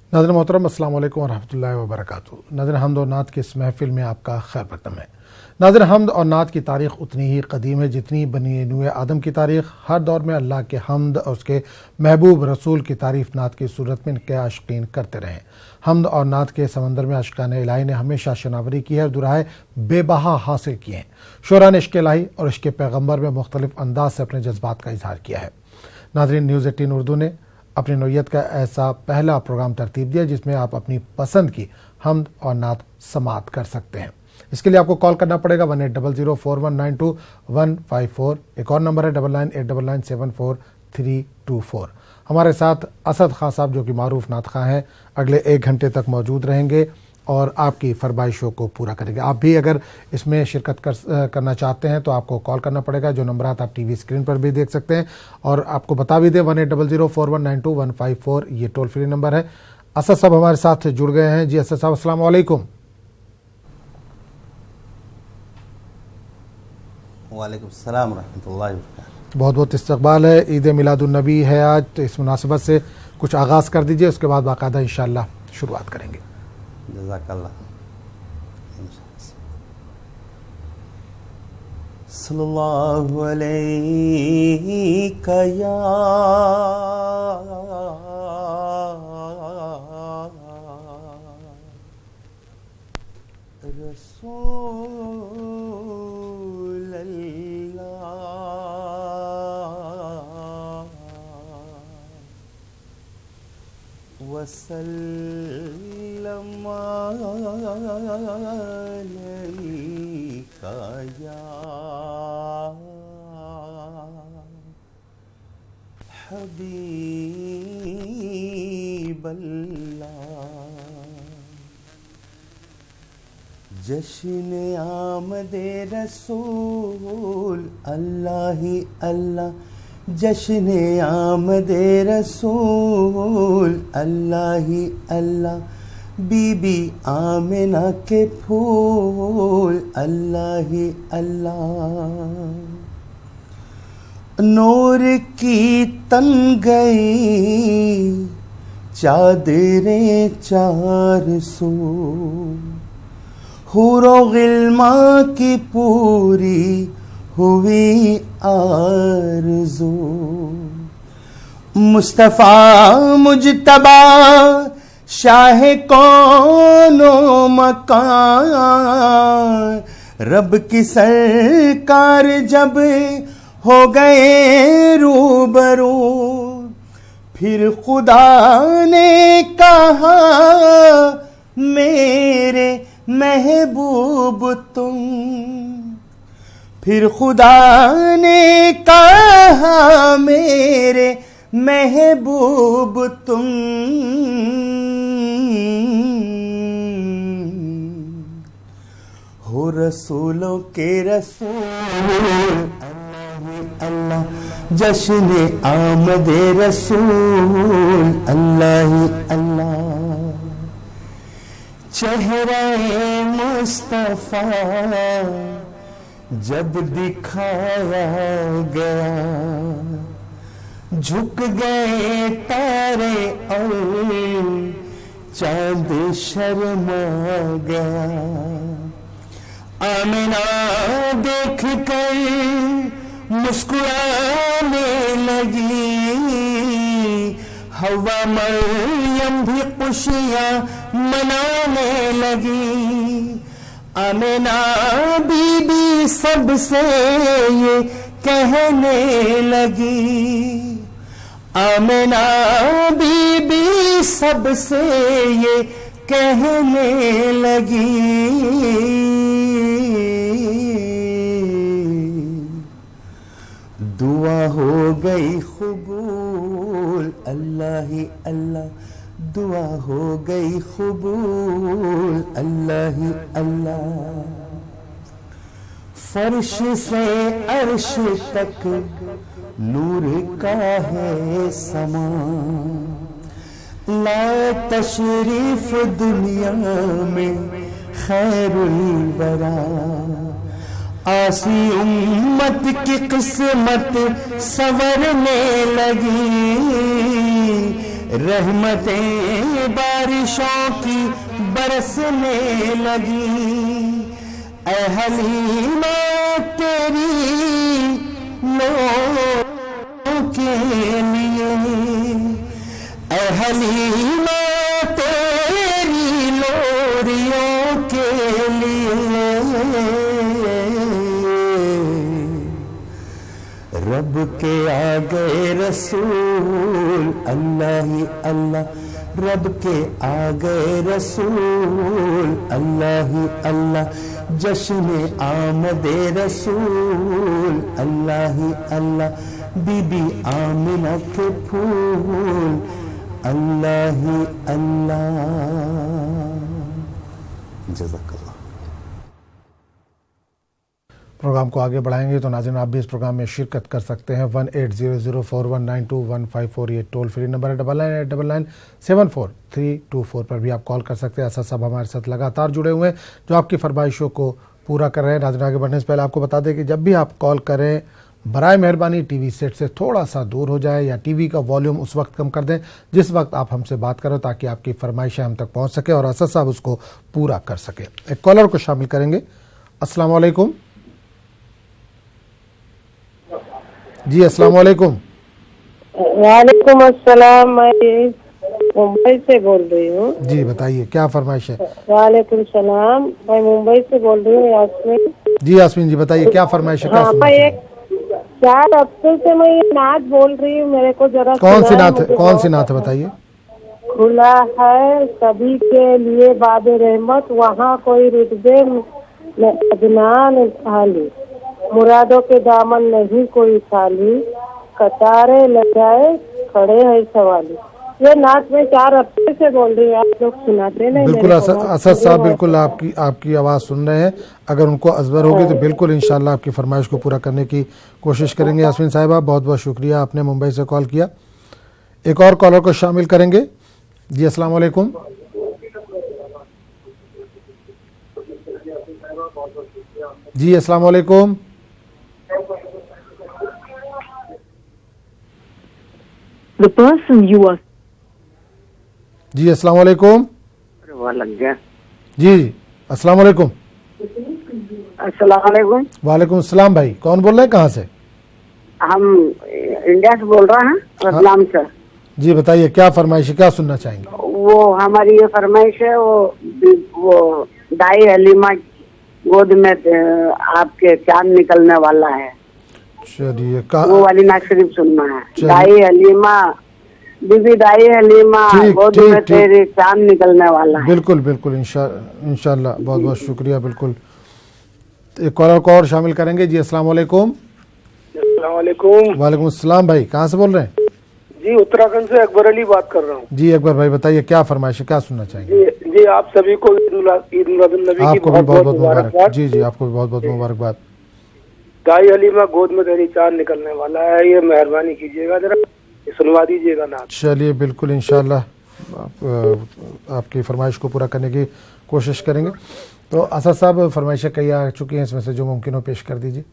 नाज़रीन मोहतरम अस्सलाम वालेकुम वरहमतुल्लाहि वबरकातुहू। नाज़रीन हमद और नात की इस महफ़िल में आपका खैर मक़दम है। नाज़रीन हमद और नात की तारीख़ उतनी ही कदीम है जितनी बनी नूए आदम की तारीख़। हर दौर में अल्लाह के हमद और उसके महबूब रसूल की तारीफ़ नात की सूरत में इनके आशिकीन करते रहें। हमद और नात के समंदर में आशिकान इलाही ने हमेशा शनावरी की है और दुराए बेबहा हासिल किए हैं। शोरा ने इश्क़ इलाही और इश्क़ पैगम्बर में मुख्तलिफ अंदाज से अपने जज्बात का इजहार किया है। नाज़रीन न्यूज़ 18 उर्दू ने अपनी नौयत का ऐसा पहला प्रोग्राम तरतीब दिया जिसमें आप अपनी पसंद की हमद और नात समात कर सकते हैं। इसके लिए आपको कॉल करना पड़ेगा 180041921154। एक और नंबर है 9989974324। हमारे साथ असद खां साहब जो कि मारूफ नात खां हैं अगले 1 घंटे तक मौजूद रहेंगे और आपकी फरमाइशों को पूरा करेंगे। आप भी अगर इसमें शिरकत करना चाहते हैं तो आपको कॉल करना पड़ेगा। जो नंबरात आप टीवी स्क्रीन पर भी देख सकते हैं और आपको बता भी दें 180041921154 ये टोल फ्री नंबर है। असद साहब हमारे साथ जुड़ गए हैं। जी असद साहब अस्सलाम वालेकुम। वालेकुम सलाम रहमतुल्लाहि व बरकातहू। बहुत बहुत इस्तकबाल है। ईद मिलादुन्नबी है आज, तो इस मुनासिबत से कुछ आगाज़ कर दीजिए, उसके बाद बाकायदा इंशाअल्लाह शुरुआत करेंगे। जज़ाकल्लाह। सल्लल्लाहु अलैका या रसूल अल्लाह वसल्लम अलैका या हबीब अल्लाह। जश्न आमदे रसूल अल्लाह ही अल्लाह, जश्न आमदे रसूल अल्लाह ही अल्लाह। बीबी आमिना के फूल अल्लाह ही अल्लाह। नूर की तन गई चादरें चार सू, हुरो गिल्मा की पूरी हुई आरज़ू। मुस्तफ़ा मुजतबा शाह कौनो मकान, रब की सरकार जब हो गए रूबरू, फिर खुदा ने कहा मेरे महबूब तुम, फिर खुदा ने कहा मेरे महबूब तुम। हो रसूलों के रसूल अल्लाह, जश्न आमदे रसूल अल्लाह अल्लाह। चेहरा मुस्तफा जब दिखाया गया, झुक गए तारे और चांद शर्मा गया। आमिना देख कर मुस्कुराने लगी, हवा मरियम भी खुशियां मनाने लगी। आमिना बीबी सबसे ये कहने लगी, आमिना बीबी सबसे ये कहने लगी। दुआ हो गई कबूल अल्लाह ही अल्लाह, दुआ हो गई कबूल अल्लाह ही अल्लाह। फर्श से अर्श तक नूर का है समा, ला तशरीफ दुनिया में खैरुल वरा। आसी उम्मत की किस्मत संवरने लगी, रहमतें बारिशों की बरसने लगी। ऐ हलीमा तेरी लोगों के लिए, ऐ हलीमा तेरी लोरियों के लिए। रब के आ गए रसूल अल्लाह ही अल्लाह, रब के आ गए रसूल अल्लाह ही अल्लाह। जश्न आमदे रसूल अल्लाह ही अल्लाह, बीबी आमिना के फूल अल्लाह ही अल्लाह। जज़ाकल्लाह। प्रोग्राम को आगे बढ़ाएंगे तो नाज़रीन आप भी इस प्रोग्राम में शिरकत कर सकते हैं। 180041921544 ये टोल फ्री नंबर है। 9999743224 पर भी आप कॉल कर सकते हैं। असद साहब हमारे साथ लगातार जुड़े हुए हैं जो आपकी फरमाइशों को पूरा कर रहे हैं। नाज़रीन आगे बढ़ने से पहले आपको बता दें कि जब भी आप कॉल करें बराए मेहरबानी टीवी सेट से थोड़ा सा दूर हो जाए या टीवी का वॉल्यूम उस वक्त कम कर दें जिस वक्त आप हमसे बात करें, ताकि आपकी फरमाइशें हम तक पहुँच सके और असद साहब उसको पूरा कर सके। एक कॉलर को शामिल करेंगे। अस्सलाम वालेकुम। जी अस्सलाम वालेकुम। वालेकुम अस्सलाम। मैं मुंबई से बोल रही हूँ। जी बताइए क्या फरमाइश है। वालेकुम सलाम। मैं मुंबई से बोल रही हूँ यास्मीन। जी यास्मीन जी बताइए क्या फरमाइश है। हाँ, मैं एक 4 हफ्ते से मैं ये नात बोल रही हूँ, मेरे को जरा कौन सी नात है, कौन सी नात है बताइए। खुला है सभी के लिए बाब रहमत, वहाँ कोई रुतबे अदनान खाली, मुरादों के दामन नहीं कोई खाली, कतारे लगाए खड़े हैं सवाली। ये नात में 4 हफ्ते से बोल रही हूँ, आप लोग सुनाते नहीं। बिल्कुल असद साहब बिल्कुल आपकी आवाज़ सुन रहे हैं। अगर उनको अजबर होगी तो बिल्कुल इंशाल्लाह आपकी फरमाइश को पूरा करने की कोशिश करेंगे। यास्मीन साहिबा बहुत बहुत शुक्रिया, आपने मुंबई से कॉल किया। एक और कॉलर को शामिल करेंगे। जी अस्सलाम वालेकुम। जी अस्सलाम वालेकुम। The person you are. जी अस्सलाम वालेकुम। लग गया। जी अस्सलाम वालेकुम। अस्सलाम वालेकुम। वालेकुम अस्सलाम। भाई कौन बोल रहे हैं, कहाँ से। हम इंडिया से बोल रहे हैं, रतलाम से। जी बताइए क्या फरमाइश है, क्या सुनना चाहेंगे। वो हमारी ये फरमाइश है, वो दाई हलीमा गोद में आपके चांद निकलने वाला है, चलिए वो वाली नात शरीफ सुनना है। चलिए। दाई हलीमा, बीबी दाई हलीमा गोद में तेरे चांद निकलने वाला है। बिल्कुल बिल्कुल इंशाल्लाह। बहुत बहुत शुक्रिया। बिल्कुल एक कॉलर को और शामिल करेंगे। जी अस्सलाम वालेकुम। अस्सलाम वालेकुम। वालेकुम अस्सलाम। भाई कहाँ से बोल रहे हैं। जी उत्तराखंड से अकबर अली बात कर रहा हूँ। जी अकबर भाई बताइए क्या फरमाइश है, क्या सुनना चाहेंगे। जी आप सभी को ईद मिलादुन नबी की आपको भी बहुत बहुत मुबारकबाद। जी जी आपको भी बहुत बहुत मुबारकबाद। दाई हलीमा गोद में तेरी चांद निकलने वाला है, ये मेहरबानी कीजिएगा, जरा सुनवा दीजिएगा ना। चलिए बिल्कुल इंशाल्लाह आपकी फरमाइश को पूरा करने की कोशिश करेंगे। तो असद साहब फरमाइशें कई आ चुकी हैं, इसमें से जो मुमकिन हो पेश कर दीजिए।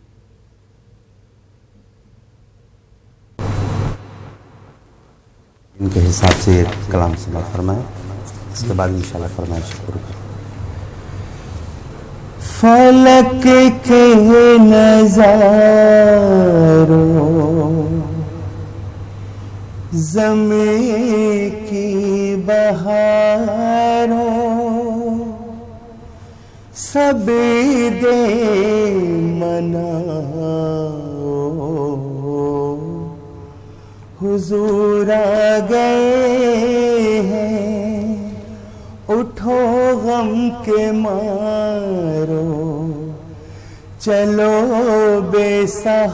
इनके हिसाब से ये कलाम सुना फरमाए, इसके बाद इंशाल्लाह फरमाइश पूरी करें। फलक के नजारों, ज़मीं की बहारों, सब दे मनाओ, हुजूर आ गए हैं, उठो गम के मारो, चलो बेसहारों,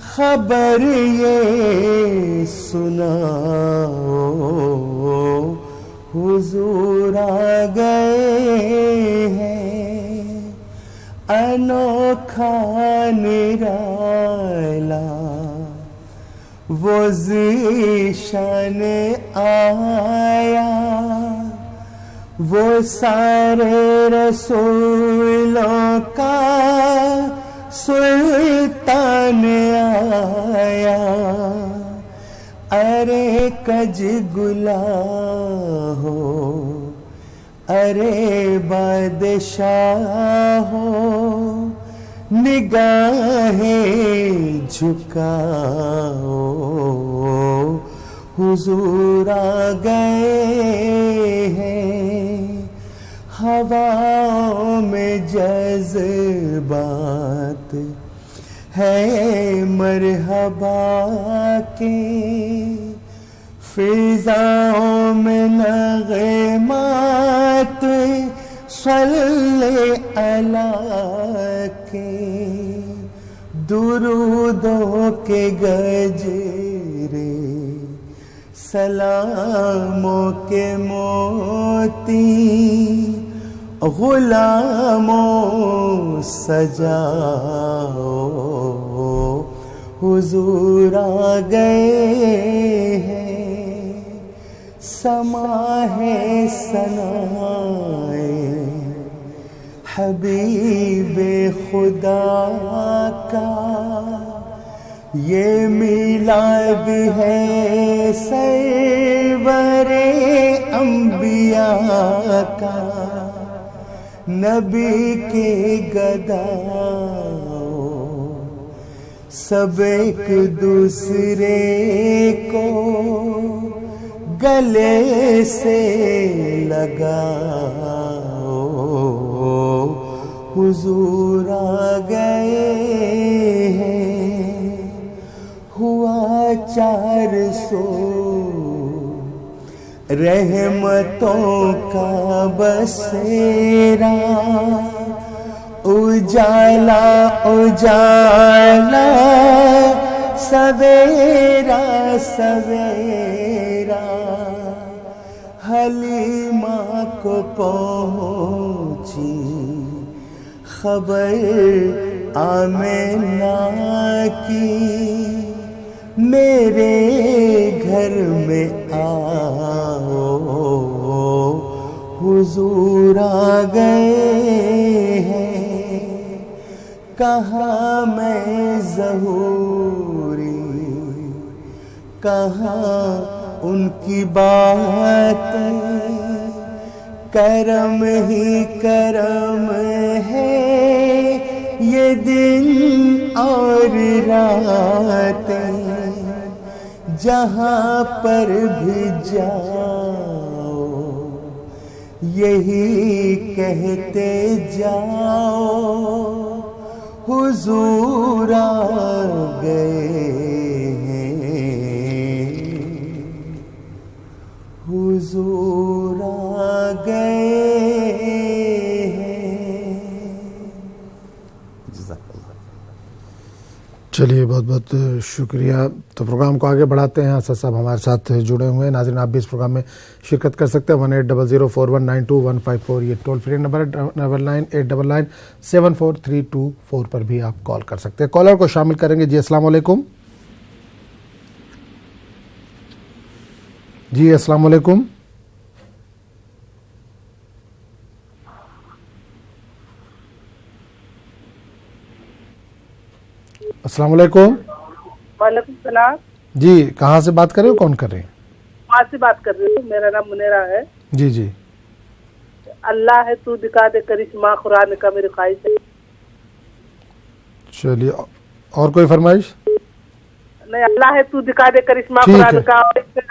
खबर ये सुनाओ, हुजूर आ गए हैं, अनोखा निराला वो ज़ीशान आया, वो सारे रसूलों का सुल्तान आया, کج گلا ہو ارے بادشاہ ہو نگاہیں جھکاؤ حضور آ گئے ہیں ہواؤں میں جذبات ہے مرحبا کے فضاؤں میں نغمات صلی علیہ کے درودوں کے گجرے سلاموں کے موتی غلاموں سجاؤ حضور آ گئے ہیں سما ہے ثنائے حبیب خدا کا یہ میلاد ہے سرور انبیاء کا نبی کے گداؤں سب ایک دوسرے کو گلے سے لگاؤ حضور آ گئے ہیں ہوا 400 رحمتوں کا بسیرا اجالا اجالا سویرا سویرا حلیمہ کو پہنچی خبر آمنہ کی میرے گھر میں آؤ حضور آ گئے ہیں کہاں میں ظہوری کہاں ان کی باتیں کرم ہی کرم ہے یہ دن اور راتیں جہاں پر بھی جاؤ یہی کہتے جاؤ حضور آ گئے ہیں حضور آ گئے ہیں. چلیے بہت بہت شکریہ. تو پروگرام کو آگے بڑھاتے ہیں. اسد صاحب ہمارے ساتھ جڑے ہوئے ہیں. ناظرین آپ بھی اس پروگرام میں شرکت کر سکتے ہیں. 180041922154 یہ ٹول فری نمبر ہے. 9989774324 پر بھی آپ کال کر سکتے ہیں. کالر کو شامل کریں گے. جی السلام علیکم. جی السلام علیکم. السلام علیکم. وعلیکم السلام. جی کہاں سے بات کر رہے ہو؟ کون کر رہے ہیں؟ وہاں سے بات کر رہی ہوں. میرا نام منیرا ہے. جی جی. اللہ ہے تو دکھا دے کرشمہ قرآن کا میری خواہش ہے. چلیے اور کوئی فرمائش؟ نہیں اللہ ہے تو دکھا دے کرشمہ قرآن کا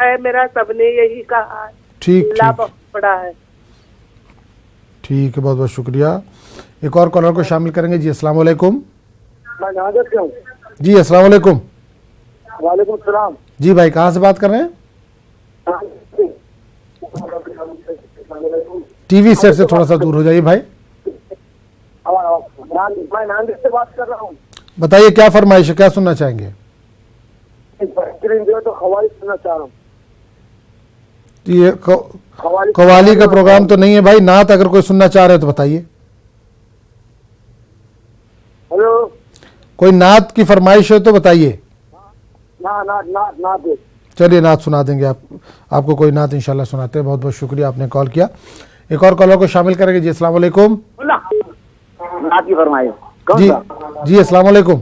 ہے میرا. سب نے یہی کہا ہے. ٹھیک اللہ بہت بڑا ہے. ٹھیک ہے بہت بہت شکریہ. ایک اور کالر کو شامل کریں گے. جی السلام علیکم. میں نازر سے ہوں. جی السلام علیکم. وعلیکم السلام. جی بھائی کہاں سے بات کر رہے ہیں؟ ٹی وی سیٹ سے تھوڑا سا دور ہو جائیے بھائی. میں ناندیڑ سے بات کر رہا ہوں. بتائیے کیا فرمائش ہے, کیا سننا چاہیں گے؟ بہترین جو ہے تو قوالی سننا چاہ رہا ہوں. یہ قوالی کا پروگرام تو نہیں ہے بھائی. نعت اگر کوئی سننا چاہ رہے ہیں تو بتائیے. ہلو کوئی نعت کی فرمائش ہے تو بتائیے. چلیے نعت سنا دیں گے. آپ کو کوئی نعت انشاءاللہ سناتے ہیں. بہت بہت شکریہ آپ نے کال کیا. ایک اور کالر کو شامل کریں گے. جی السلام علیکم. نعت کی فرمائش. جی جی السلام علیکم.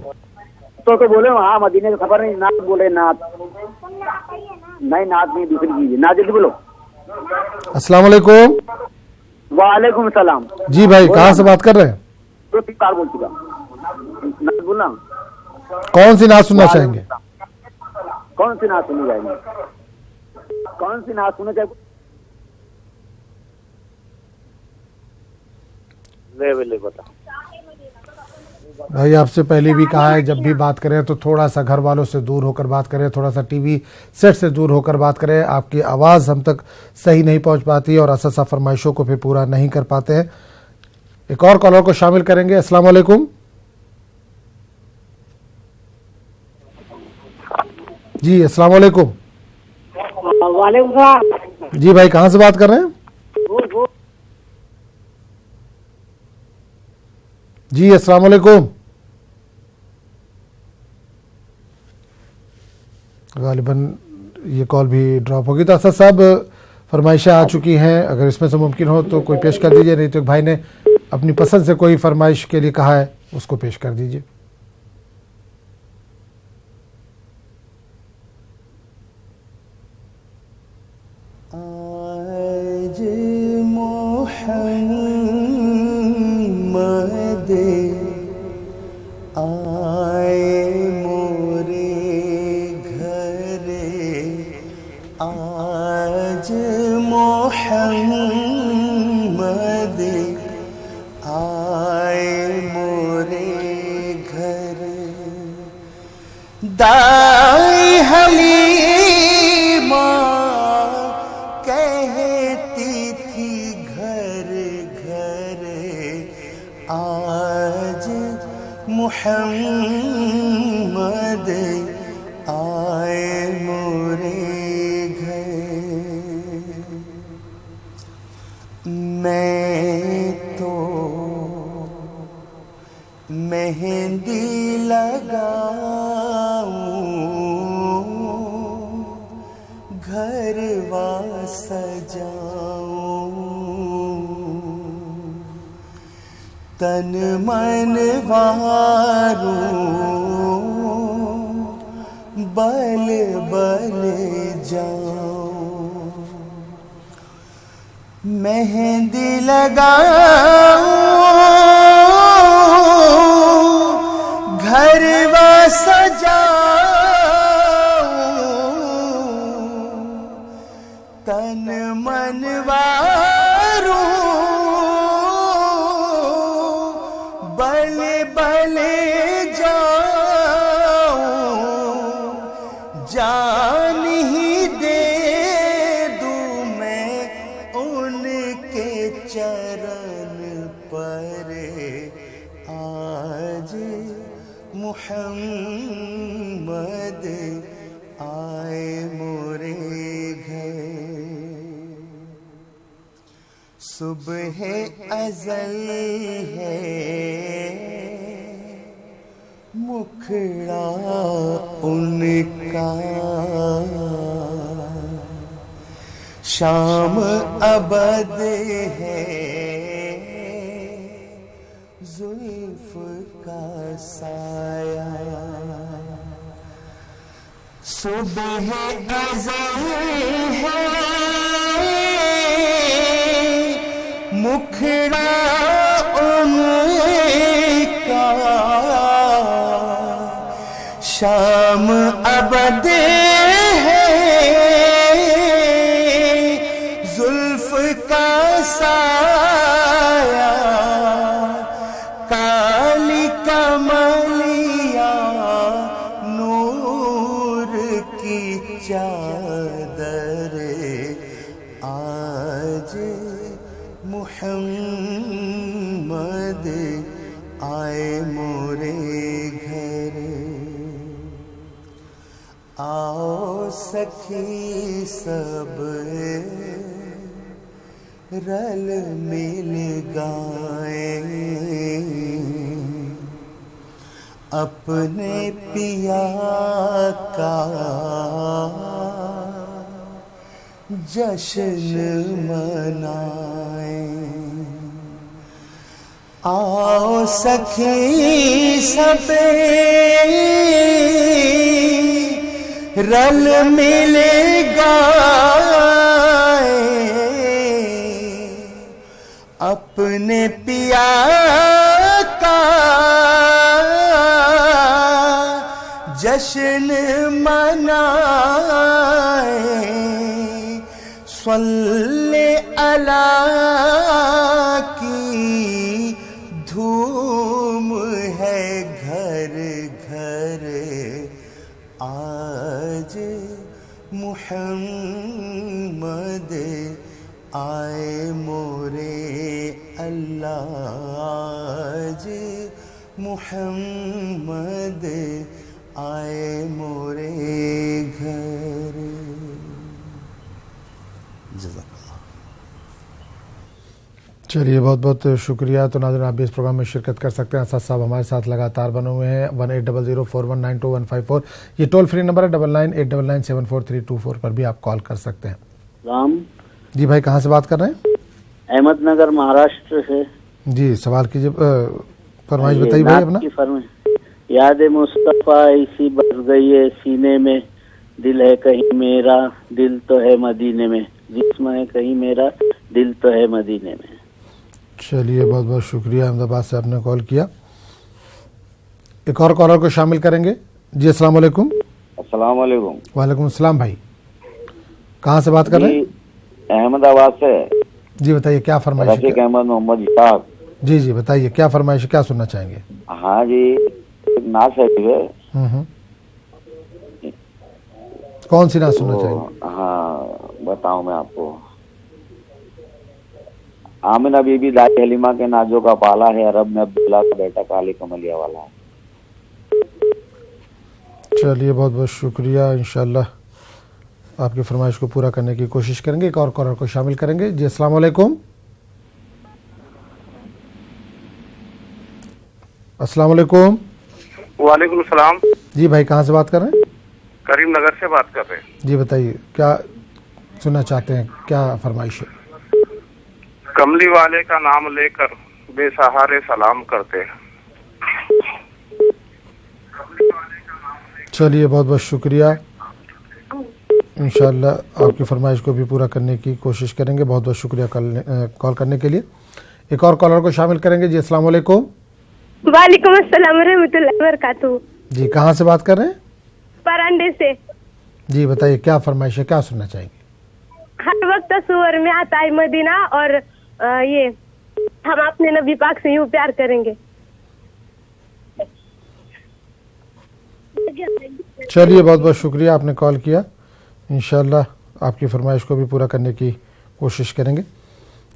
تو بولے ہاں مدینے کا سفر نہیں نعت بولے نعت نہیں نعت نہیں دوسری چیز نعت جلدی بولو. السلام علیکم. وعلیکم السلام. جی بھائی کہاں سے بات کر رہے ہیں؟ تو کار بول چکا نعت بولنا. کون سی نعت سننا چاہیں گے؟ کون سی نعت سنی جائے گی؟ کون سی نعت سننا چاہیے؟ لے بتا. بھائی آپ سے پہلے بھی کہا ہے جب بھی بات کریں تو تھوڑا سا گھر والوں سے دور ہو کر بات کریں, تھوڑا سا ٹی وی سیٹ سے دور ہو کر بات کریں. آپ کی آواز ہم تک صحیح نہیں پہنچ پاتی اور اساسا فرمائشوں کو پھر پورا نہیں کر پاتے ہیں. ایک اور کالر کو شامل کریں گے. السلام علیکم. جی السلام علیکم. وعلیکم السلام. جی بھائی کہاں سے بات کر رہے ہیں؟ جی السلام علیکم. غالباً یہ کال بھی ڈراپ ہوگی. تو اسد صاحب فرمائشیں آ چکی ہیں, اگر اس میں سے ممکن ہو تو کوئی پیش کر دیجئے, نہیں تو ایک بھائی نے اپنی پسند سے کوئی فرمائش کے لیے کہا ہے اس کو پیش کر دیجئے. آج محمد آئے مورے گھر, آج محمد آئے مورے گھر, دائی حلیمہ کہتی تھی گھر گھر, آج محمد آئے مورے گھر. میں تو مہندی لگاؤں گھر وا سجاؤں, تن من واروں بل بل جاؤں, مہندی لگاؤں گھر و سجاؤں, تن من واروں بل بل جاؤں, جان ہی دے دوں میں ان کے چرن پر, آج محمد آئے مورے گھر. صبح ازل ہے مکھڑا ان کا, شام ابد ہے زلف کا سایہ, صبح ازل ہے مکھڑا ان کا, شام ابد ہے زلف کا سایہ, کالی کملیاں نور کی چادر, آج محمد آئے مورے گھر. آؤ سخی سب رل مل گائیں, اپنے پیا کا جشن منائیں, आओ सखी सब रल मिल गाए अपने पिया का जश्न मनाए सल्ले अला की धूम है घर घर आज मुहम्मद आए मोरे अल्लाह आज मुहम्मद आए मोरे घर। चलिए बहुत बहुत शुक्रिया। तो नाज़रीन आप भी इस प्रोग्राम में शिरकत कर सकते हैं। असद साहब हमारे साथ लगातार बने हुए हैं। 180041925154 ये टोल फ्री नंबर है। 9989974324 पर भी आप कॉल कर सकते हैं। राम जी भाई, कहाँ से बात कर रहे हैं? अहमदनगर महाराष्ट्र से। जी सवाल कीजिए, फरमाइश बताइए भाई अपना। याद मुस्तफ़ा ऐसी बस गई है सीने में, दिल है कहीं मेरा दिल तो है मदीने में, जिस्म है कहीं मेरा दिल तो है मदीने में। चलिए बहुत बहुत शुक्रिया, अहमदाबाद से आपने कॉल किया। एक और कॉलर को शामिल करेंगे। जी अस्सलाम वालेकुम। अस्सलाम वालेकुम। वालेकुम अस्सलाम भाई, कहाँ से बात कर रहे हैं? अहमदाबाद से। जी बताइए क्या फरमाइश? रफीक अहमद मोहम्मद इशाक। जी जी बताइए क्या फरमाइश, क्या सुनना चाहेंगे? हाँ जी, नाच है। कौन सी नाच सुनना चाहेंगे? हाँ बताऊं मैं आपको। आमिना बीबी दाई हलीमा के नाजों का पाला है, अरब में अब्दुल्ला का बेटा काली कमलिया वाला है। चलिए बहुत बहुत शुक्रिया, इंशाल्लाह आपकी फरमाइश को पूरा करने की कोशिश करेंगे। एक और कॉलर को शामिल करेंगे। जी अस्सलाम वालेकुम। अस्सलाम वालेकुम। वालेकुम सलाम। जी भाई, कहाँ से बात कर रहे हैं? करीम नगर से बात कर रहे हैं। जी बताइए क्या सुनना चाहते हैं, क्या फरमाइश है? कमली वाले का नाम लेकर बेसहारे सलाम करते हैं। चलिए बहुत बहुत शुक्रिया, इंशाल्लाह आपकी फरमाइश को भी पूरा करने की कोशिश करेंगे। बहुत बहुत शुक्रिया कॉल करने के लिए। एक और कॉलर को शामिल करेंगे। जी अस्सलाम वालेकुम। वालेकुम अस्सलाम रहमतुल्लाहि व बरकातहू। जी कहाँ से बात कर रहे हैं? परांडे से। जी बताइए क्या फरमाइश है, क्या सुनना चाहेंगे? हर वक्त सुवर में आता है मदीना और ये हम अपने नबी पाक से यूं प्यार करेंगे। चलिए बहुत बहुत शुक्रिया, आपने कॉल किया। इंशाल्लाह आपकी फरमाइश को भी पूरा करने की कोशिश करेंगे।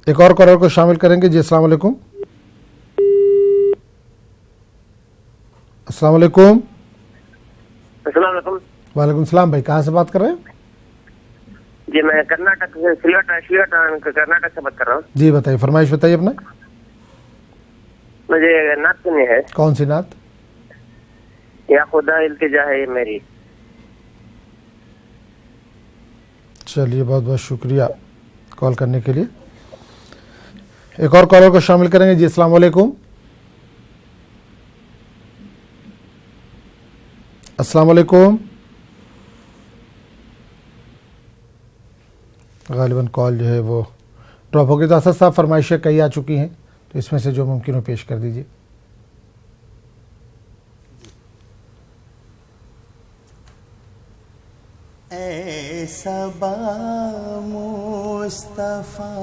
एक और कॉलर को शामिल करेंगे। जी अस्सलाम वालेकुम। अस्सलाम वालेकुम। अस्सलाम वालेकुम। वालेकुम सलाम भाई, कहाँ से बात कर रहे हैं? जी मैं कर्नाटक से कर्नाटक से बात कर रहा हूँ। जी बताइए, फरमाइश बताइए अपना। मुझे नात सुनी है। कौन सी नात? या खुदा इल्तिजा है मेरी। चलिए बहुत बहुत शुक्रिया कॉल करने के लिए। एक और कॉलर को शामिल करेंगे। जी अस्सलाम वालेकुम। अस्सलाम वालेकुम। गालिबन कॉल जो है वो ड्रॉप हो गई। तो असद साहब फरमाइशें कई आ चुकी हैं, तो इसमें से जो मुमकिन हो पेश कर दीजिए। सबा मुस्तफा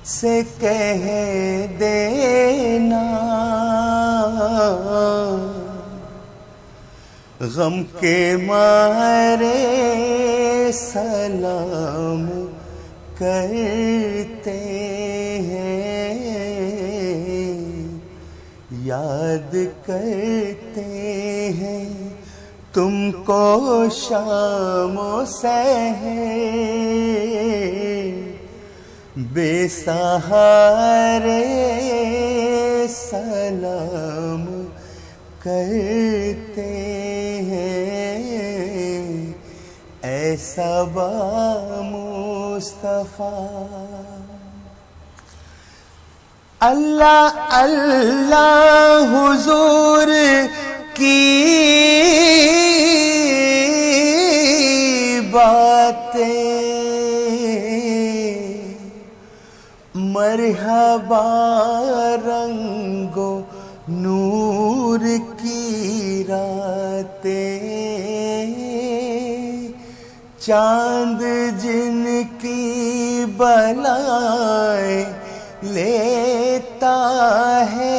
से कह देना गम के मारे सलाम करते हैं, याद करते हैं तुमको शामों सहर, बेसहारे सलाम करते हैं, ऐसा बा मुस्तफा। اللہ اللہ حضور کی باتیں مرحبا رنگو نور کی راتیں چاند جن کی بلائیں لیتا ہے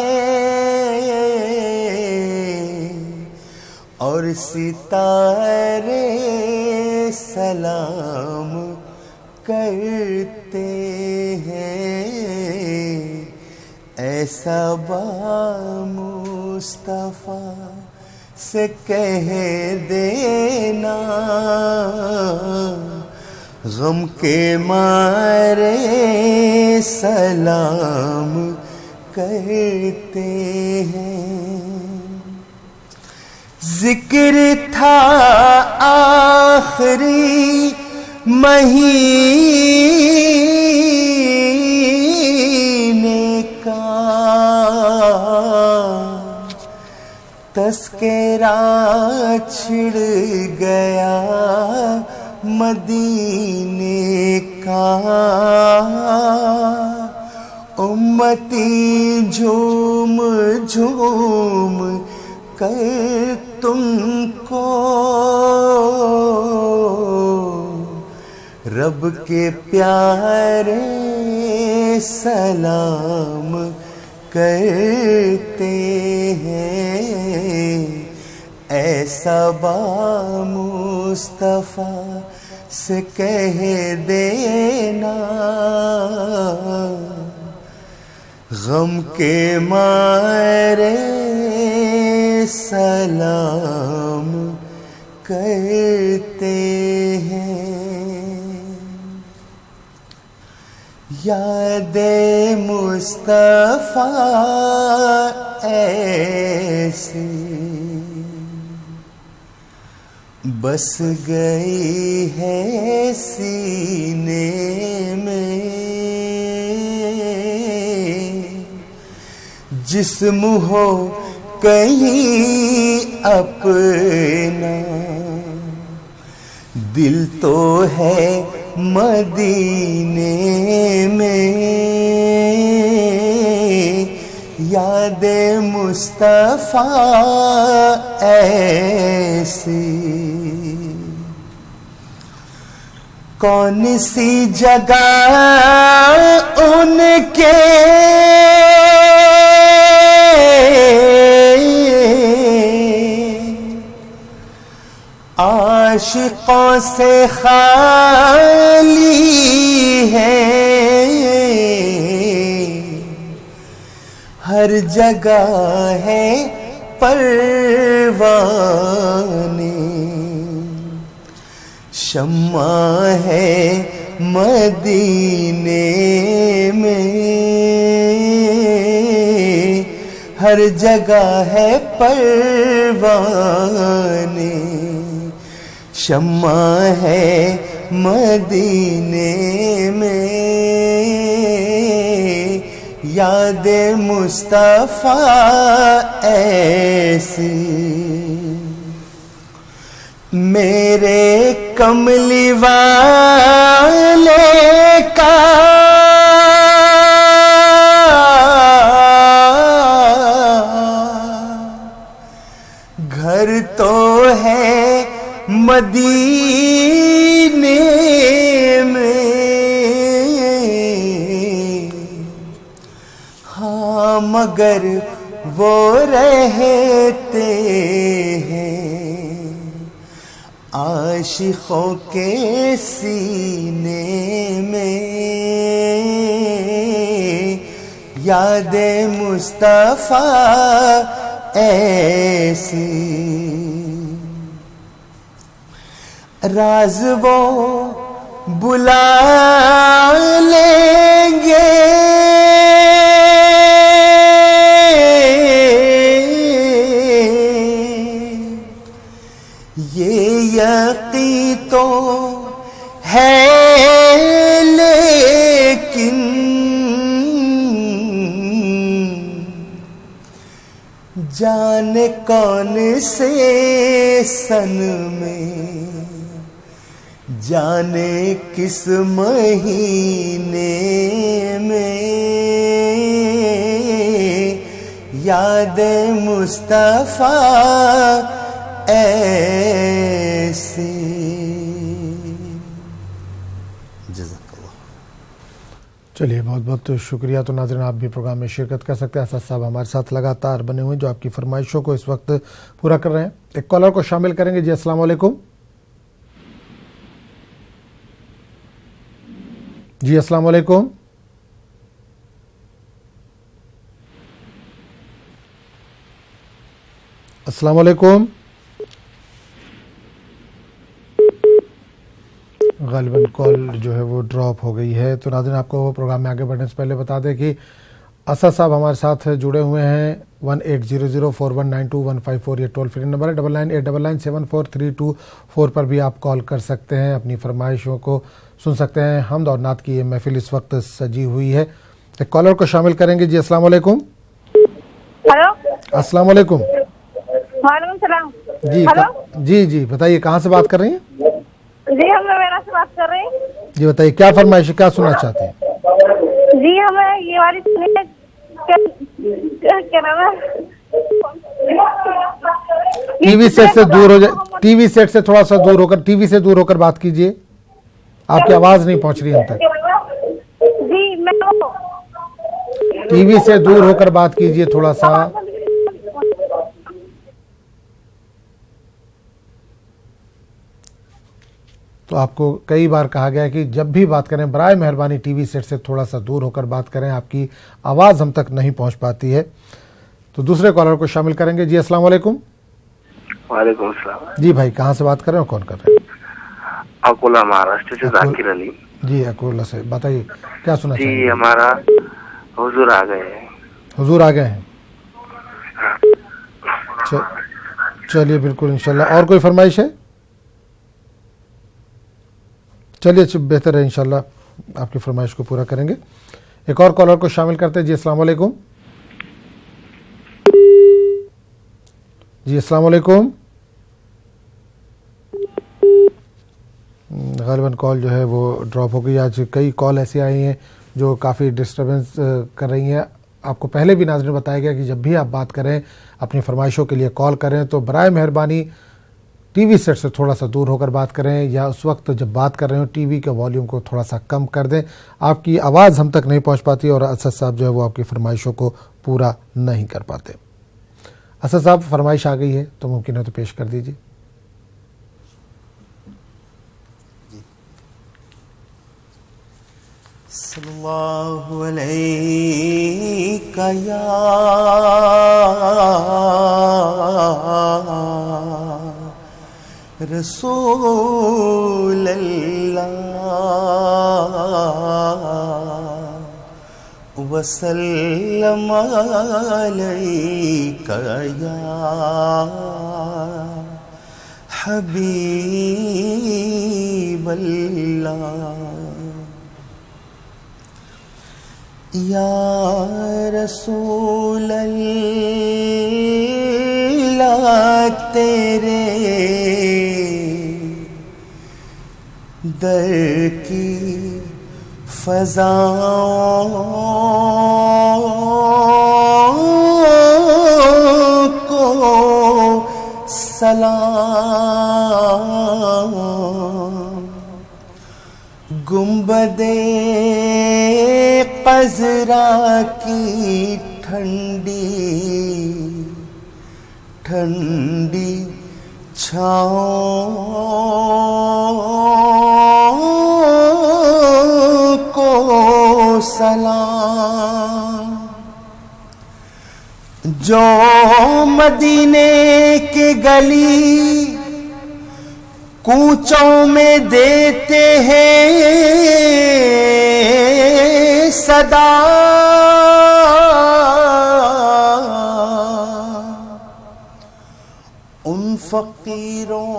اور ستارے سلام کرتے ہیں ایسا با مصطفیٰ سے کہہ دینا غم کے مارے سلام کرتے ہیں ذکر تھا آخری مہینے کا تذکرہ چھڑ گیا مدینے کا امتی جھوم جھوم کر تم کو رب کے پیارے سلام کرتے ہیں ایسا با مصطفیٰ سے کہہ دینا غم کے مارے سلام کرتے ہیں یاد مصطفیٰ ایسی بس گئی ہے سینے میں جسم ہو کہیں اپنا دل تو ہے مدینے میں یاد مصطفیٰ ایسی کون سی جگہ ان کے عاشقوں سے خالی ہے ہر جگہ ہے پروانے شمع ہے مدینے میں ہر جگہ ہے پروانے شمع ہے مدینے میں یاد مصطفیٰ ایسی میرے کملی والے کا گھر تو ہے مدینے میں ہاں مگر وہ رہتے ہیں عاشقوں کے سینے میں یاد مصطفیٰ ایسی راز وہ بلا لیں گے یہ یقین تو ہے لیکن जाने कौन से सन में, जाने किस महीने में, याद मुस्तफा ऐसे। चलिए बहुत बहुत शुक्रिया। तो नाज़रीन आप भी प्रोग्राम में शिरकत कर सकते हैं। असद साहब हमारे साथ लगातार बने हुए जो आपकी फरमाइशों को इस वक्त पूरा कर रहे हैं। एक कॉलर को शामिल करेंगे। जी अस्सलाम वालेकुम। जी अस्सलाम वालेकुम। अस्सलाम वालेकुम। गालिबन कॉल जो है वो ड्रॉप हो गई है। तो नाज़रीन आपको प्रोग्राम में आगे बढ़ने से पहले बता दें कि असद साहब हमारे साथ जुड़े हुए हैं। 180041925154 ये टोल फ्री नंबर है। 9989974324 पर भी आप कॉल कर सकते हैं, अपनी फरमाइशों को सुन सकते हैं। हमद और नात की ये महफिल इस वक्त सजी हुई है। एक कॉलर को शामिल करेंगे। जी अस्सलाम वालेकुम। हेलो, अस्सलाम वालेकुम। वालेकुम सलाम। जी जी बताइए कहाँ से बात कर रही हैं? जी हम मेरा से बात कर रहे हैं। जी बताइए क्या फरमाइश, क्या सुनना चाहते हैं? जी हमें ये वाली सुनिए, क्या नाम है, टीवी सेट से दूर हो जाए, टीवी सेट से थोड़ा सा दूर होकर, टीवी से दूर होकर बात कीजिए। आपकी आवाज नहीं पहुंच रही हम तक। जी मैं टीवी से दूर होकर बात कीजिए थोड़ा सा। तो आपको कई बार कहा गया है कि जब भी बात करें बराए मेहरबानी टीवी सेट से थोड़ा सा दूर होकर बात करें, आपकी आवाज़ हम तक नहीं पहुंच पाती है। तो दूसरे कॉलर को शामिल करेंगे। जी अस्सलाम वालेकुम। वालेकुम सलाम। जी भाई कहाँ से बात कर रहे हो, कौन कर रहे हैं? अकोला महाराष्ट्र से जाकिर अली। जी अकोला से, बताइए क्या सुना चाहिए? जी हमारा हुजूर आ गए हैं। हुजूर आ गए हैं। चलिए बिल्कुल इंशाल्लाह। और कोई फरमाइश है? चलिए बेहतर है, इंशाल्लाह आपकी फरमाइश को पूरा करेंगे। एक और कॉलर को शामिल करते हैं। जी अस्सलाम वालेकुम। जी अस्सलाम वालेकुम। गालिबन कॉल जो है वो ड्रॉप हो गई। आज कई कॉल ऐसी आई हैं जो काफ़ी डिस्टर्बेंस कर रही हैं। आपको पहले भी नाज़रीन बताया गया कि जब भी आप बात करें, अपनी फरमाइशों के लिए कॉल करें तो बराए मेहरबानी टीवी सेट से थोड़ा सा दूर होकर बात करें, या उस वक्त जब बात कर रहे हो टीवी के वॉल्यूम को थोड़ा सा कम कर दें। आपकी आवाज़ हम तक नहीं पहुंच पाती और असद साहब जो है वो आपकी फरमाइशों को पूरा नहीं कर पाते। असद साहब फरमाइश आ गई है तो मुमकिन है तो पेश कर दीजिए। सल्लल्लाहु अलैका या रसूल अल्लाह वसल्लम अलैका या हबीब अल्लाह या रसूल अल्लाह तेरे दर की फ़ज़ाओं को सलाम। गुंबदे क़ज़रा की ठंडी ठंडी छाँव को सलाम। जो मदीने के गली कूचों में देते हैं सदा, उन फकीरों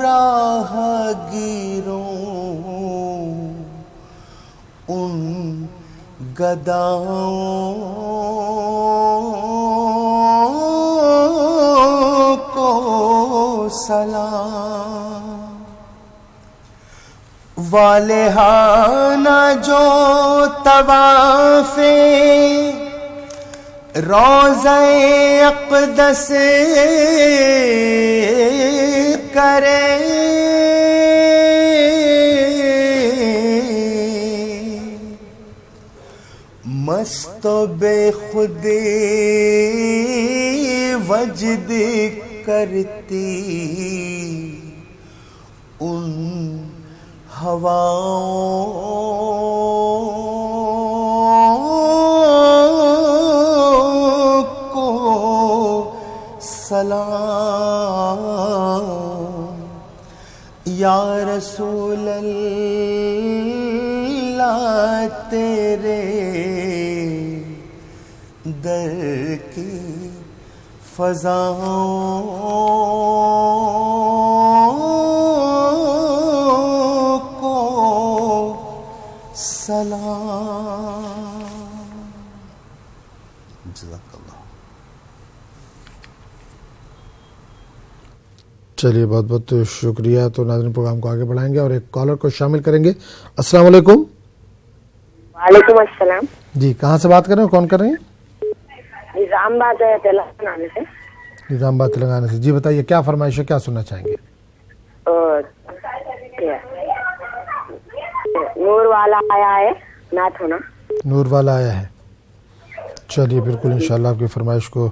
राहगीरों उन गदाओं سلام والہانہ جو طواف روضہ اقدس کرے مست و بے خود وجد کرتی ان ہواؤں کو سلام یا رسول اللہ تیرے در کی فضاؤں کو سلام. جزاک اللہ. چلیے بہت بہت شکریہ. تو ناظرین پروگرام کو آگے بڑھائیں گے اور ایک کالر کو شامل کریں گے. السلام علیکم. وعلیکم السلام. جی کہاں سے بات کر رہے ہیں, کون کر رہے ہیں؟ نظام آباد تلنگانہ سے. نظام آباد تلنگانہ سے. جی بتائیے کیا فرمائش ہے, کیا سننا چاہیں گے؟ نور والا آیا ہے نعت ہونا. نور والا آیا ہے. چلیے بالکل انشاءاللہ آپ کی فرمائش کو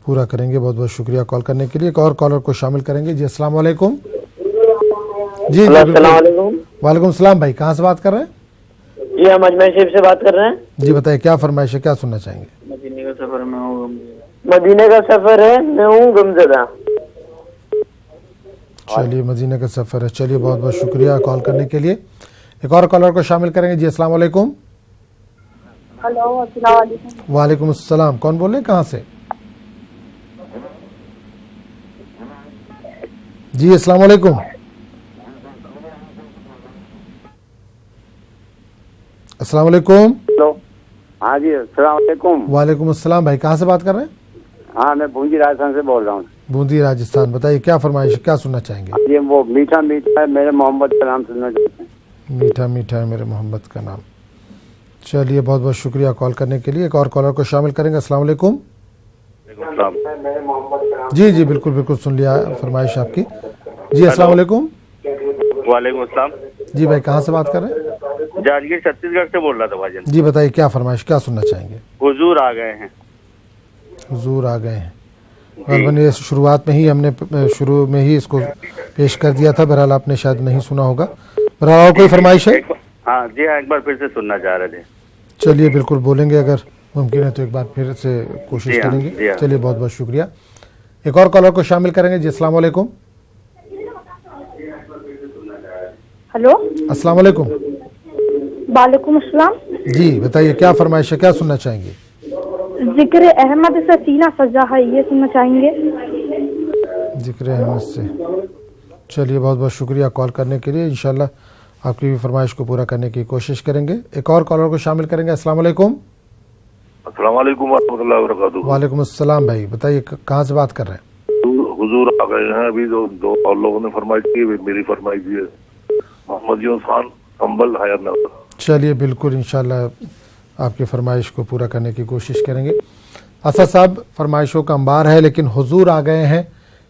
پورا کریں گے. بہت بہت شکریہ کال کرنے کے لیے. ایک اور کالر کو شامل کریں گے. جی السلام علیکم. جی السلام علیکم. وعلیکم السلام بھائی, کہاں سے بات کر رہے ہیں؟ جی ہم اجمیر شریف سے بات کر رہے ہیں. جی بتائیے کیا فرمائش ہے, کیا سننا چاہیں گے؟ مدینے کا سفر میں ہوں, مدینے کا سفر ہے, میں ہوں غمزدہ. چلیے مدینہ کا سفر ہے. چلیے بہت بہت شکریہ کال کرنے کے لیے. ایک اور کالر کو شامل کریں گے. جی السلام علیکم. ہلو السلام علیکم. وعلیکم السلام. کون بول رہے ہیں, کہاں سے؟ جی السلام علیکم. السلام علیکم. ہلو ہاں جی السلام علیکم. وعلیکم السلام بھائی, کہاں سے بات کر رہے ہیں؟ ہاں میں بونجی راجستھان سے بول رہا ہوں. بوندی راجستھان. بتائیے کیا فرمائش, کیا سننا چاہیں گے؟ یہ وہ میٹھا میٹھا ہے میرے محمد کا نام سننا چاہتے ہیں. میٹھا میٹھا ہے میرے محمد کا نام. چلیے بہت بہت شکریہ کال کرنے کے لیے. ایک اور کالر کو شامل کریں گے. السلام علیکم. جی جی بالکل بالکل سن لیا فرمائش آپ کی. جی السلام علیکم. وعلیکم السلام. جی بھائی کہاں سے بات کر رہے ہیں؟ جاجگیر چھتیس گڑھ سے بول رہا تھا بھائی جان. جی بتائیے کیا فرمائش, کیا سننا چاہیں گے؟ حضور آ گئے ہیں. حضور آ گئے ہیں. غالباً یہ شروعات میں ہی ہم نے شروع میں ہی اس کو پیش کر دیا تھا. بہرحال آپ نے شاید نہیں سنا ہوگا. بہرحال اور کوئی فرمائش ہے؟ ہاں جی ہاں, ایک بار پھر سے سننا چاہ رہے تھے. چلیے بالکل بولیں گے, اگر ممکن ہے تو ایک بار پھر سے کوشش کریں گے. چلیے بہت بہت شکریہ. ایک اور کالر کو شامل کریں گے. جی السلام علیکم. ہلو السلام علیکم. وعلیکم السلام. جی بتائیے کیا فرمائش ہے, کیا سننا چاہیں گے؟ ذکر احمد سے سینہ سجا ہے, یہ سننا چاہیں گے. ذکر احمد سے. چلیے بہت بہت شکریہ کال کرنے کے لیے. انشاءاللہ آپ کی بھی فرمائش کو پورا کرنے کی کوشش کریں گے. ایک اور کالر کو شامل کریں گے. السلام علیکم. السلام علیکم ورحمۃ اللہ وبرکاتہ. وعلیکم السلام بھائی, بتائیے کہاں سے بات کر رہے ہیں؟ حضور آ گئے ہیں. ابھی دو اور لوگوں نے فرمائش کی, میری فرمائش بھی ہے. محمد یونس خان سنبل حیات نگر. چلیے بالکل انشاءاللہ آپ کی فرمائش کو پورا کرنے کی کوشش کریں گے. اسد صاحب فرمائشوں کا انبار ہے, لیکن حضور آ گئے ہیں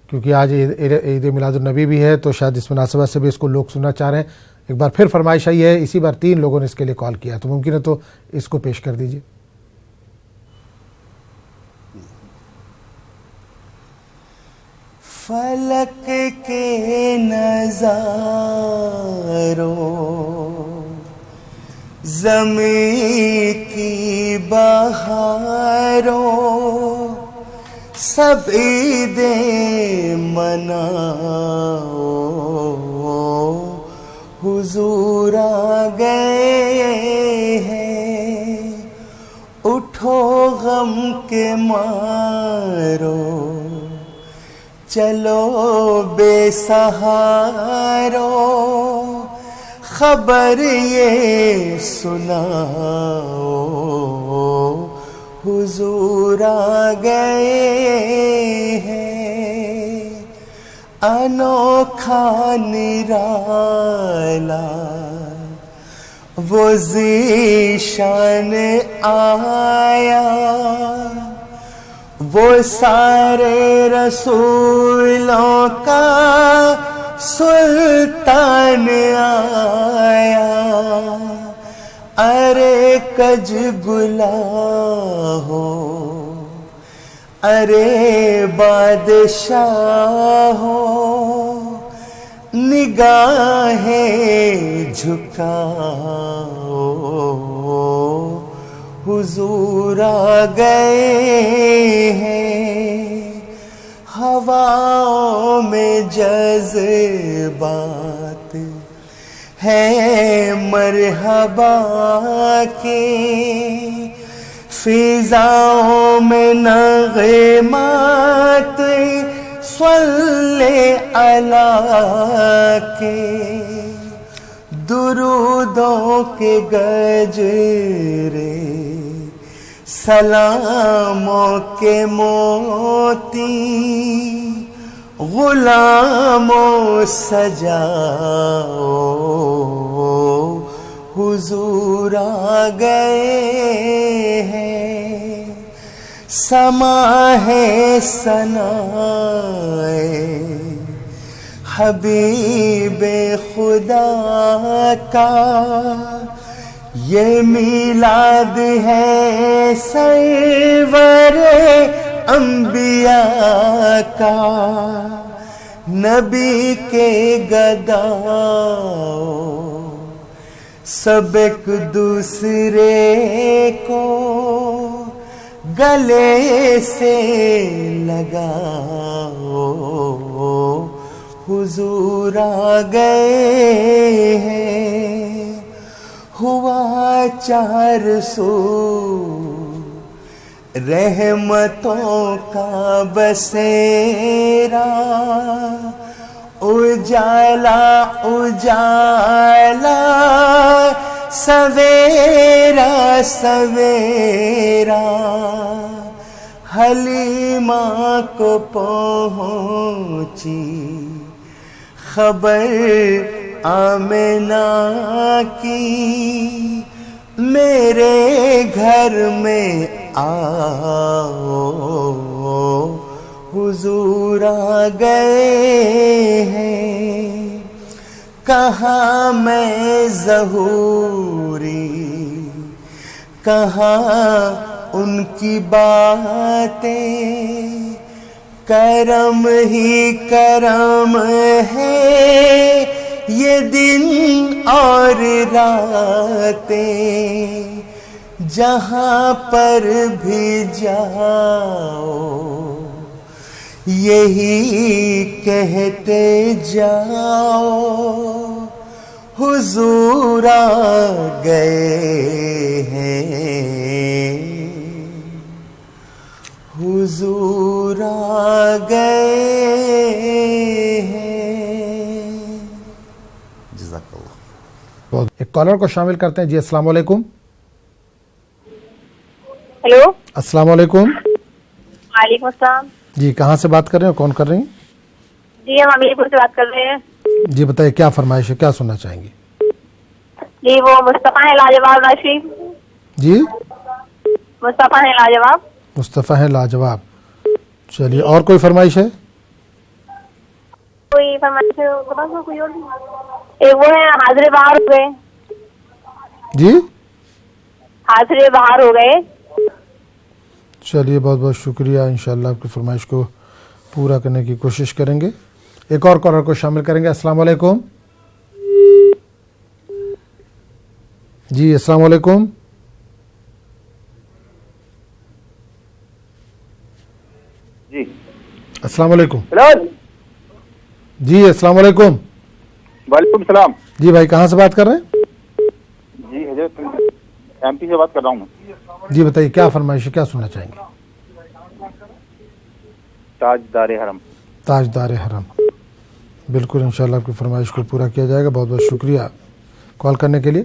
کیونکہ آج عید میلاد النبی بھی ہے, تو شاید اس مناسبت سے بھی اس کو لوگ سننا چاہ رہے ہیں. ایک بار پھر فرمائش آئی ہے, اسی بار 3 لوگوں نے اس کے لیے کال کیا, تو ممکن ہے تو اس کو پیش کر دیجیے. فلک کے نظاروں زمین کی بہاروں سب عیدیں مناؤ, حضور آ گئے ہیں. اٹھو غم کے مارو, چلو بے سہارو, خبر یہ سناؤ, حضور آ گئے ہیں. انوکھا نرالا وہ ذیشان آیا، وہ سارے رسولوں کا سلطان آیا، ارے کج گلا ہو، ارے بادشاہ ہو، نگاہیں جھکاؤ، حضور آ گئے ہیں، ہواؤں میں جذبات ہیں مرحبا کے، فضاؤں میں نغمات صلی علیہ کے، درودوں کے گجرے سلاموں کے موتی، غلاموں سجاؤ، حضور آ گئے ہیں، سما ہے ثنائے حبیب خدا کا، یہ میلاد ہے سرور انبیاء کا، نبی کے گداؤ سب ایک دوسرے کو گلے سے لگاؤ، حضور آ گئے ہیں، ہوا 400 رحمتوں کا بسیرا، اجالا اجالا سویرا سویرا، حلیمہ کو پہنچی خبر آمنہ کی، میرے گھر میں آؤ، حضور آ گئے ہیں، کہاں میں ظہوری، کہاں ان کی باتیں، کرم ہی کرم ہے یہ دن اور راتیں، جہاں پر بھی جاؤ یہی کہتے جاؤ، حضور آ گئے ہیں، حضور آ گئے ہیں۔ جزاک اللہ۔ ایک کالر کو شامل کرتے ہیں۔ جی السلام علیکم۔ ہیلو، السلام علیکم۔ وعلیکم السلام۔ جی کہاں سے بات کر رہے ہیں، کون کر رہی ہیں؟ جی ہم امیر پور سے بات کر رہے ہیں۔ جی بتائیے کیا فرمائش ہے، کیا سننا چاہیں گی؟ جی وہ مصطفیٰ ہیں لاجواب راشی۔ جی مصطفیٰ ہیں لاجواب۔ مصطفیٰ ہیں لاجواب۔ چلیے اور کوئی فرمائش ہے؟ کوئی فرمائش ہے کوئی اور؟ ایک وہ ہے حاضر باہر ہو گئے۔ جی حاضر باہر ہو گئے۔ چلیے بہت بہت شکریہ، انشاءاللہ آپ کی فرمائش کو پورا کرنے کی کوشش کریں گے۔ ایک اور کالر کو شامل کریں گے۔ السلام علیکم۔ جی السلام علیکم۔ جی السلام علیکم۔ ہیلو، جی السلام علیکم۔ وعلیکم السلام۔ جی بھائی کہاں سے بات کر رہے ہیں؟ جی حضرت ایم پی سے بات کر رہا ہوں میں۔ جی بتائیے کیا فرمائش ہے، کیا سننا چاہیں گے؟ تاجدار حرم۔ تاجدار حرم، بالکل انشاءاللہ آپ کی فرمائش کو پورا کیا جائے گا۔ بہت بہت شکریہ کال کرنے کے لیے۔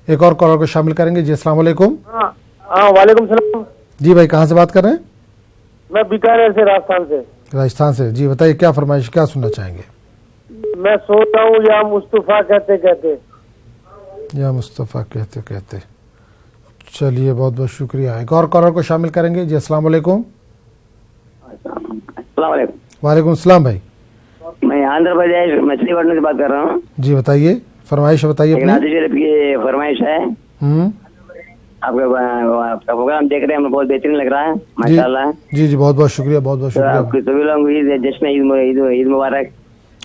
ایک اور کالر کو شامل کریں گے۔ جی السلام علیکم۔ ہاں وعلیکم السلام۔ جی بھائی کہاں سے بات کر رہے ہیں؟ میں بیکانیر سے، راجستھان سے۔ राजस्थान से। जी बताइए क्या फरमाइश, क्या सुनना चाहेंगे? मैं सोता हूँ या मुस्तफा कहते कहते। या मुस्तफ़ा कहते कहते। चलिए बहुत बहुत शुक्रिया। एक और कॉलर को शामिल करेंगे। जी अस्सलाम वालेकुम। वालेकुम सलाम भाई। मैं आंध्र प्रदेश मछलीपट्टनम से बात कर रहा हूँ। जी बताइए, फरमाइश बताइए अपनी। नाज़ शरीफ की फरमाइश है। आपका प्रोग्राम देख रहे हैं, हमें बहुत बेहतरीन लग रहा है माशाल्लाह। जी जी बहुत बहुत शुक्रिया, बहुत बहुत शुक्रिया। आपके सभी लोग जश्न ईद मुबारक।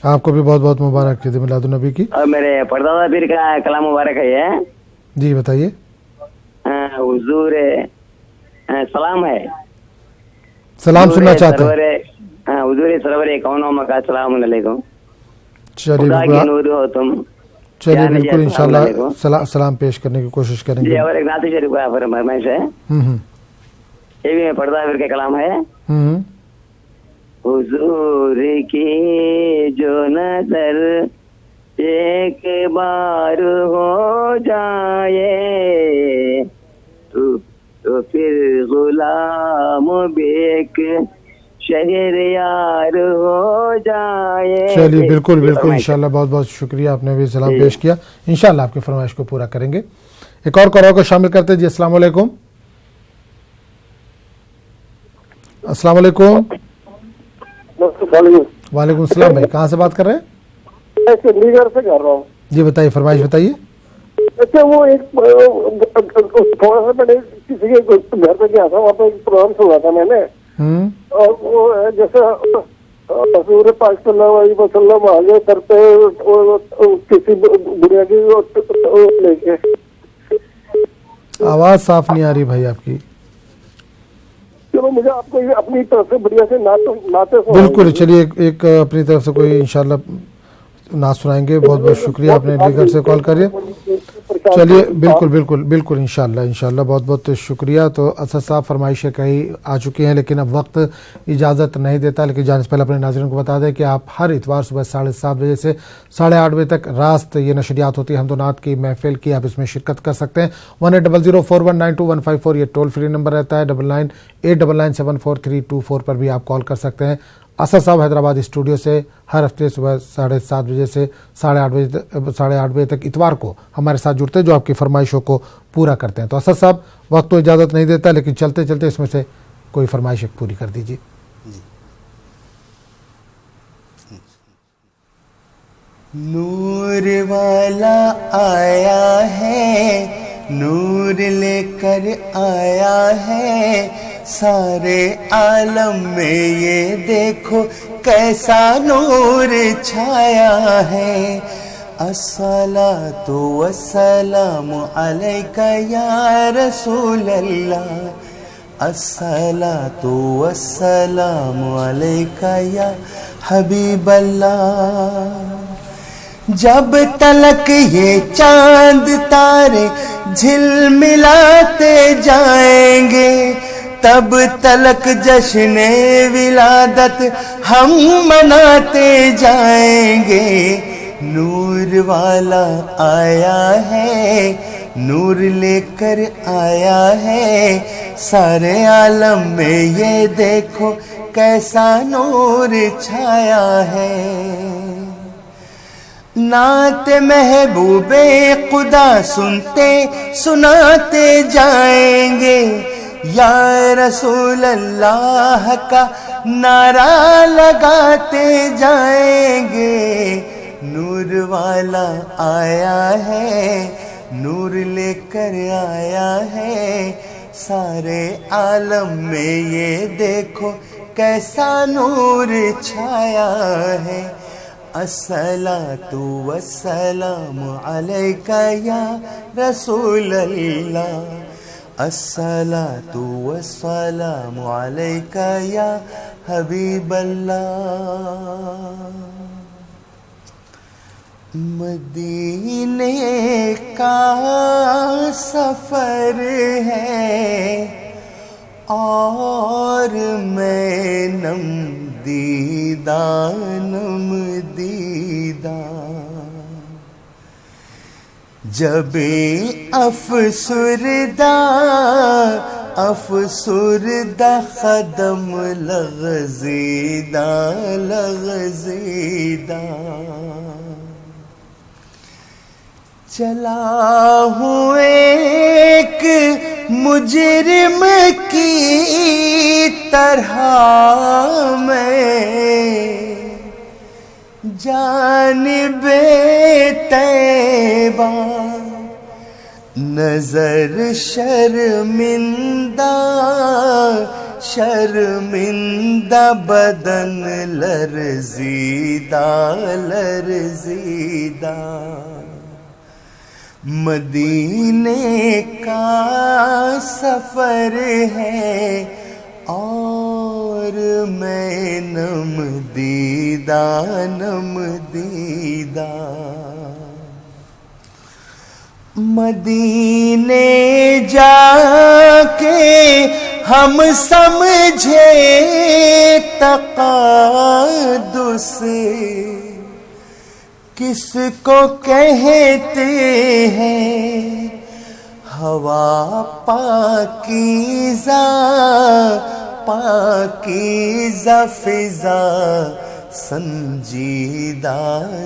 आपको भी बहुत बहुत मुबारक ईद मिलादुन नबी की। और मेरे परदादा पीर का कलाम मुबारक है ये। जी बताइए। हुजूर सलाम है, सलाम सुनना चाहते हैं। हुजूर सरवर कौनो मका सलाम अलैकुम। चलिए नूर हो तुम। चलिए बिल्कुल इंशाल्लाह सलाम पेश करने की कोशिश करेंगे। और एक नाज़ शरीफ का फरमाइश है, ये भी परदा पीर का कलाम है। हुजूर की जो नजर एक बार हो जाए तो फिर गुलाम बेक शहरयार हो जाए। चलिए बिल्कुल बिल्कुल इंशाल्लाह, बहुत बहुत शुक्रिया, आपने भी सलाम पेश किया। इंशाल्लाह आपकी फरमाइश को पूरा करेंगे। एक और कॉलर को शामिल करते हैं। जी अस्सलाम वालेकुम। अस्सलाम वालेकुम। वालेकुम सलाम भाई, कहाँ से बात कर रहे हैं? चंडीगढ़ से कर रहा हूँ। जी बताइए, फरमाइश बताइए। अच्छा वो एक थोड़ा सा मैंने किसी के घर पे गया था, वहाँ पे एक प्रोग्राम सुना था मैंने, और वो है जैसे हजूर पाक सल्लल्लाहु अलैहि वसल्लम आगे सर पे किसी बुढ़िया की लेके। आवाज साफ नहीं आ रही भाई आपकी। चलो मुझे आपको अपनी तरफ से बढ़िया से नाते बिल्कुल। चलिए एक अपनी तरफ से कोई इंशाल्लाह नात सुनाएंगे। बहुत बहुत शुक्रिया, आपने अलीगढ़ से कॉल करिए। चलिए बिल्कुल बिल्कुल बिल्कुल इंशाल्लाह बहुत बहुत शुक्रिया। तो असद साहब फरमाइशें कहीं आ चुकी हैं, लेकिन अब वक्त इजाज़त नहीं देता। लेकिन जाने से पहले अपने नाज़रीन को बता दें कि आप हर इतवार सुबह 7:30 बजे से 8:30 बजे तक रास्त ये नशरियात होती है हमदोनात की महफिल की। आप इसमें शिरकत कर सकते हैं। 180041925154 ये टोल फ्री नंबर रहता है। 9989974324 पर भी आप कॉल कर सकते हैं। असद साहब हैदराबाद स्टूडियो से हर हफ्ते सुबह 7:30 बजे से 8:30 बजे तक इतवार को हमारे साथ जुड़ते हैं, जो आपकी फरमाइशों को पूरा करते हैं। तो असद साहब वक्त तो इजाज़त नहीं देता, लेकिन चलते चलते इसमें से कोई फरमाइश पूरी कर दीजिए। नूर वाला आया है, नूर लेकर आया है, सारे आलम में ये देखो कैसा नूर छाया है। अस्सलातु वस्सलामु अलैका या रसूल अल्लाह, अस्सलातु वस्सलामु अलैका या हबीब अल्लाह। जब तलक ये चांद तारे झिलमिलाते जाएंगे, तब तलक जश्न विलादत हम मनाते जाएंगे। नूर वाला आया है, नूर लेकर आया है, सारे आलम में ये देखो कैसा नूर छाया है। नात महबूबे खुदा सुनते सुनाते जाएंगे, या रसूल अल्लाह का नारा लगाते जाएंगे। नूर वाला आया है, नूर लेकर आया है, सारे आलम में ये देखो कैसा नूर छाया है। अस्सलातु वस्सलामु अलैका या रसूल अल्लाह, अस्सलातु वस्सलामु अलैका या हबीब अल्लाह। मदीने का सफर है और मैं नम दीदा जब अफसुरदा افسردہ قدم لغزیدہ لغزیدہ چلا ہوں ایک مجرم کی طرح میں جانب طیبہ نظر شرمندہ شرمندہ بدن لرزیدہ لرزیدہ مدینے کا سفر ہے اور میں نم دیدہ نم دیدہ مدینے جا کے ہم سمجھے تقدس کس کو کہتے ہیں ہوا پاکیزہ پاکیزہ فضا سنجیدہ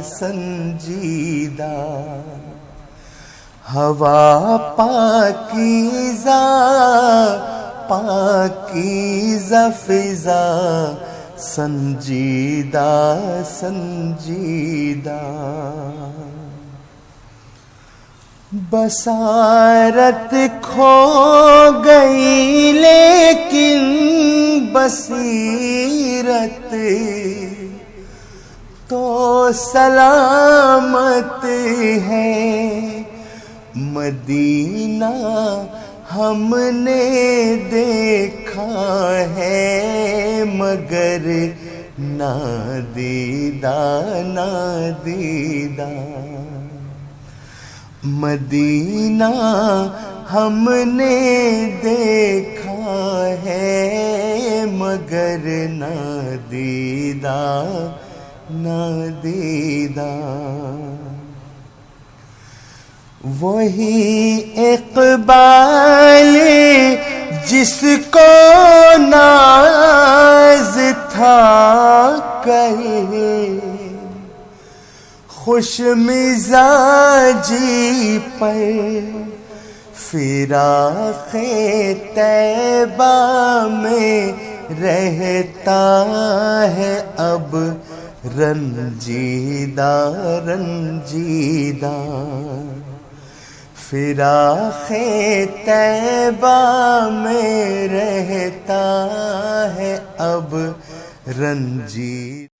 سنجیدہ ہوا پاکیزہ پاکیزہ فضا سنجیدہ سنجیدہ بصارت کھو گئی لیکن بصیرت تو سلامت ہے مدینہ ہم نے دیکھا ہے مگر نادیدہ نادیدہ مدینہ ہم نے دیکھا ہے مگر نادیدہ نادیدہ وہی اقبال جس کو ناز تھا کل خوش مزاجی پر فراق طیبہ میں رہتا ہے اب رنجیدہ رنجیدہ فراق طیبہ میں رہتا ہے اب رنجیدہ